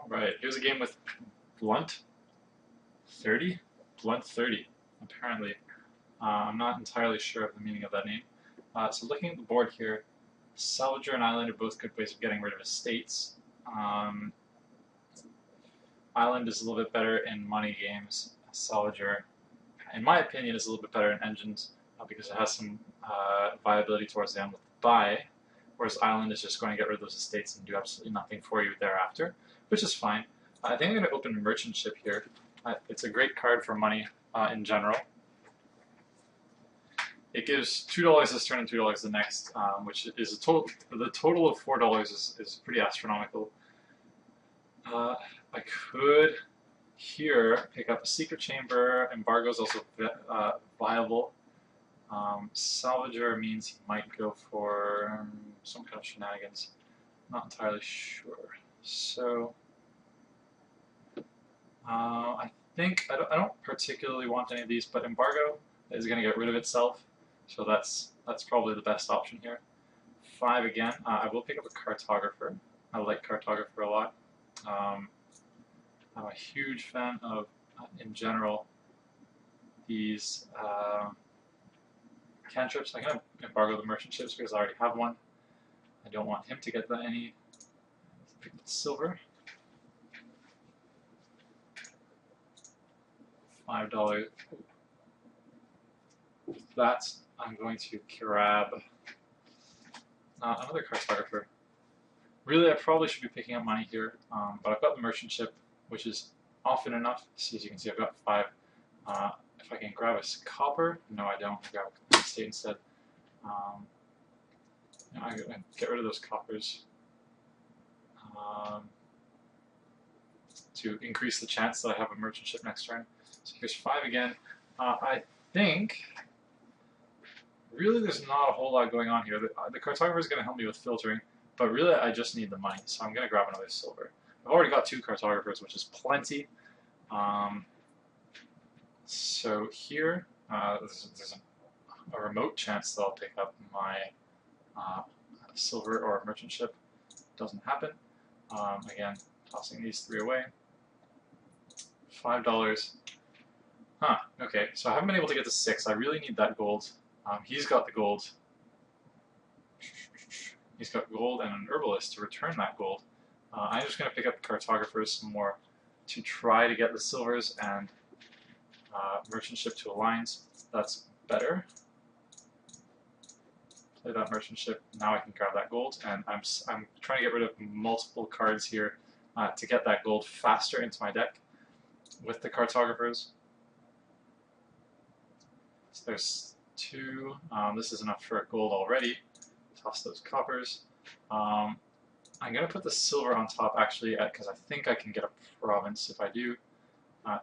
Alright, here's a game with Blunt 30? Blunt 30, apparently. I'm not entirely sure of the meaning of that name. So looking at the board here, Salvager and Island are both good ways of getting rid of estates. Island is a little bit better in money games. Salvager, in my opinion, is a little bit better in engines because it has some viability towards the end with the buy, whereas Island is just going to get rid of those estates and do absolutely nothing for you thereafter, which is fine. I think I'm going to open Merchant Ship here. It's a great card for money in general. It gives $2 this turn and $2 the next, which is a total. The total of $4 is pretty astronomical. I could here pick up a Secret Chamber. Embargo is also viable. Salvager means he might go for some kind of shenanigans. Not entirely sure. So I think I don't particularly want any of these, but Embargo is going to get rid of itself, so that's probably the best option here. 5 again. I will pick up a Cartographer. I like Cartographer a lot. I'm a huge fan of, in general, these cantrips. I'm going to embargo the merchant ships because I already have one. I don't want him to get any. Pick the silver. $5. With that, I'm going to grab another Cartographer. Really, I probably should be picking up money here, but I've got the merchant ship, which is often enough. So as you can see, I've got 5. If I can grab a copper, no, I don't. I grab a estate instead. I get rid of those coppers to increase the chance that I have a merchant ship next turn. So here's 5 again. I think really there's not a whole lot going on here. The Cartographer is going to help me with filtering, but really I just need the money, so I'm going to grab another silver. I've already got 2 Cartographers, which is plenty. So here, there's a remote chance that I'll pick up my silver or merchant ship. Doesn't happen. Again, tossing these 3 away. $5. Huh, okay, so I haven't been able to get to 6. I really need that gold. He's got the gold. He's got gold and an herbalist to return that gold. I'm just going to pick up Cartographers some more to try to get the silvers and merchant ship to alliance. That's better. Play that merchant ship. Now I can grab that gold, and I'm trying to get rid of multiple cards here to get that gold faster into my deck with the Cartographers. So there's 2. This is enough for a gold already. Toss those coppers. I'm going to put the silver on top, actually, because I think I can get a province if I do.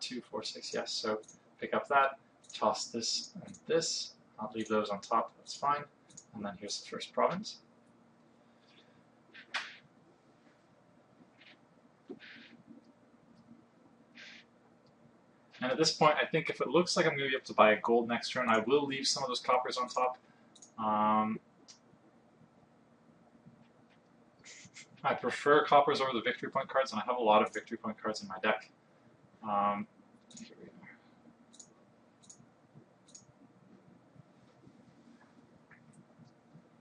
2, 4, 6, yes. So pick up that, toss this and this. I'll leave those on top, that's fine. And then here's the first province. And at this point, I think if it looks like I'm going to be able to buy a gold next turn, I will leave some of those coppers on top. I prefer coppers over the victory point cards, and I have a lot of victory point cards in my deck. Here we are.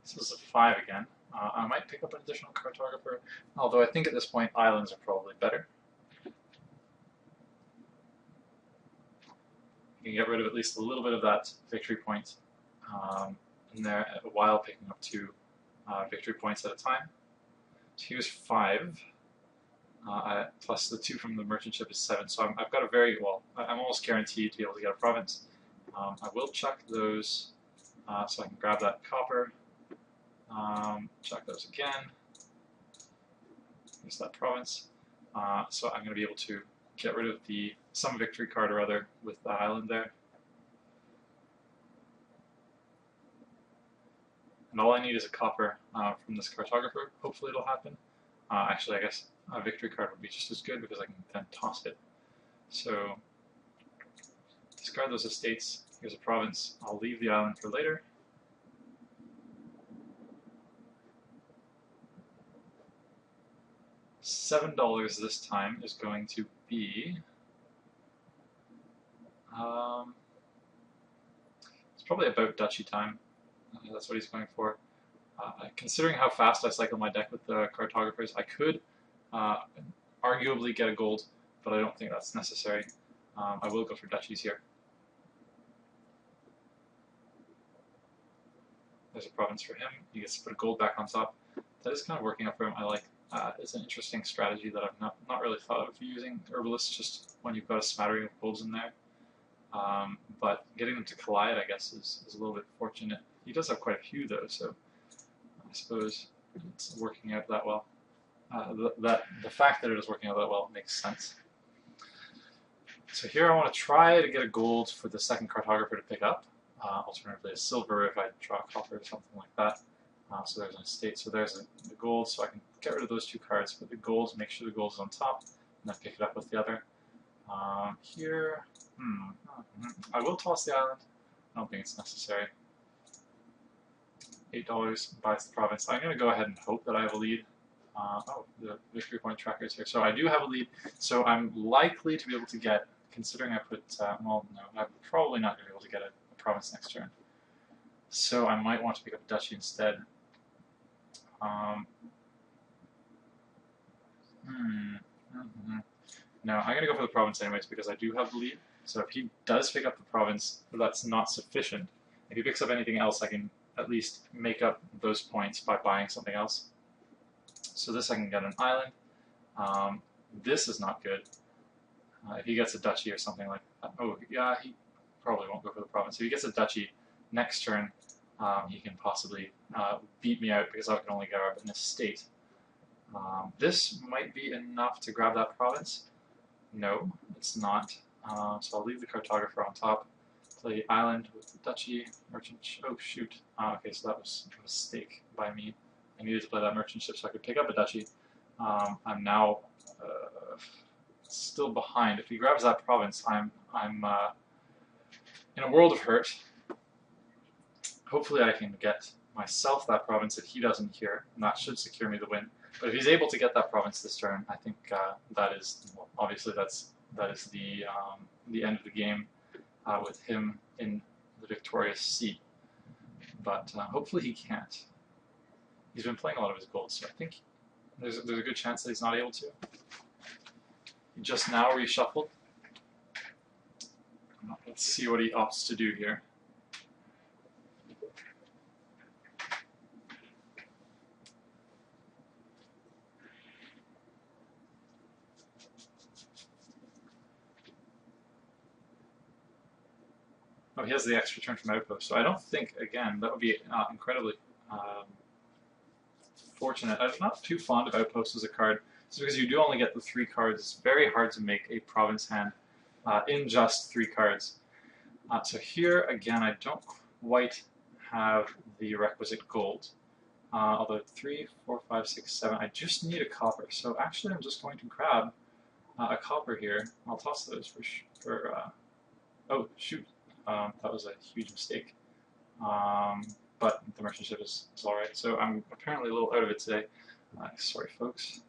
This is a 5 again. I might pick up an additional Cartographer, although I think at this point islands are probably better. You can get rid of at least a little bit of that victory point in there while picking up 2 victory points at a time. So here's 5, plus the 2 from the merchant ship is 7. So I've got a very, well, I'm almost guaranteed to be able to get a province. I will chuck those so I can grab that copper. Chuck those again. Here's that province. So I'm going to be able to get rid of some victory card or other with the island there. And all I need is a copper from this Cartographer. Hopefully it'll happen. Actually, I guess a victory card would be just as good because I can then toss it. So discard those estates. Here's a province. I'll leave the island for later. $7 this time is going to be, it's probably about duchy time. That's what he's going for. Considering how fast I cycle my deck with the Cartographers, I could arguably get a gold, but I don't think that's necessary. I will go for duchies here. There's a province for him. He gets to put a gold back on top. That is kind of working out for him. I like. It's an interesting strategy that I've not really thought of using Herbalists just when you've got a smattering of golds in there. But getting them to collide, I guess, is a little bit fortunate. He does have quite a few though, so I suppose it's working out that well. The fact that it is working out that well makes sense. So here I want to try to get a gold for the second Cartographer to pick up. Alternatively a silver if I draw a copper or something like that. So there's an estate, so there's the gold, so I can get rid of those two cards, put the golds, make sure the gold is on top, and then pick it up with the other. Here, I will toss the island. I don't think it's necessary. $8 buys the province. I'm going to go ahead and hope that I have a lead. Oh, the victory point tracker is here. So I do have a lead, so I'm likely to be able to get, considering I put, well, no, I'm probably not going to be able to get a province next turn. So I might want to pick up a duchy instead. No, I'm going to go for the province anyways because I do have the lead. So if he does pick up the province, that's not sufficient. If he picks up anything else, I can at least make up those points by buying something else. So this I can get an island. This is not good. If he gets a duchy or something like that. Oh, yeah, he probably won't go for the province. If he gets a duchy next turn, he can possibly beat me out because I can only grab an estate. This might be enough to grab that province. No, it's not. So I'll leave the Cartographer on top. Play island with the duchy, merchant. Oh shoot. Okay, so that was a mistake by me. I needed to play that merchant ship so I could pick up a duchy. I'm now still behind. If he grabs that province, I'm in a world of hurt. Hopefully I can get myself that province if he doesn't here, and that should secure me the win. But if he's able to get that province this turn, I think that is, well, obviously that is the end of the game with him in the victorious seat. But hopefully he can't. He's been playing a lot of his gold, so I think there's a good chance that he's not able to. He just now reshuffled. Let's see what he opts to do here. Oh, he has the extra turn from Outpost, so I don't think, again, that would be incredibly fortunate. I'm not too fond of Outpost as a card, just because you do only get the 3 cards. It's very hard to make a province hand in just 3 cards. So here, again, I don't quite have the requisite gold. Although 3, 4, 5, 6, 7, I just need a copper. So actually I'm just going to grab a copper here. I'll toss those for oh, shoot. That was a huge mistake. But the merchant ship is alright. So I'm apparently a little out of it today. Sorry, folks.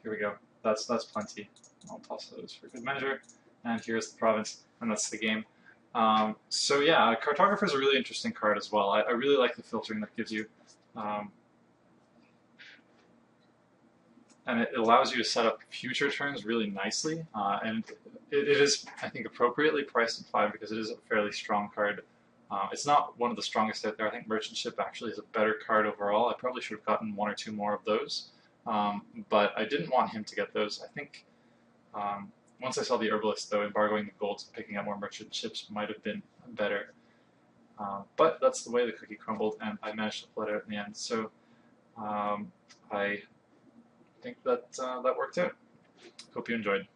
Here we go. That's plenty. I'll toss those for good measure. And here's the province, and that's the game. So yeah, Cartographer is a really interesting card as well. I really like the filtering that gives you. And it allows you to set up future turns really nicely. And it is, I think, appropriately priced at 5 because it is a fairly strong card. It's not one of the strongest out there. I think Merchant Ship actually is a better card overall. I probably should have gotten 1 or 2 more of those. But I didn't want him to get those. I think once I saw the Herbalist, though, embargoing the golds and picking up more Merchant Ships might have been better. But that's the way the cookie crumbled, and I managed to pull it out in the end. So I think that that worked out. Hope you enjoyed.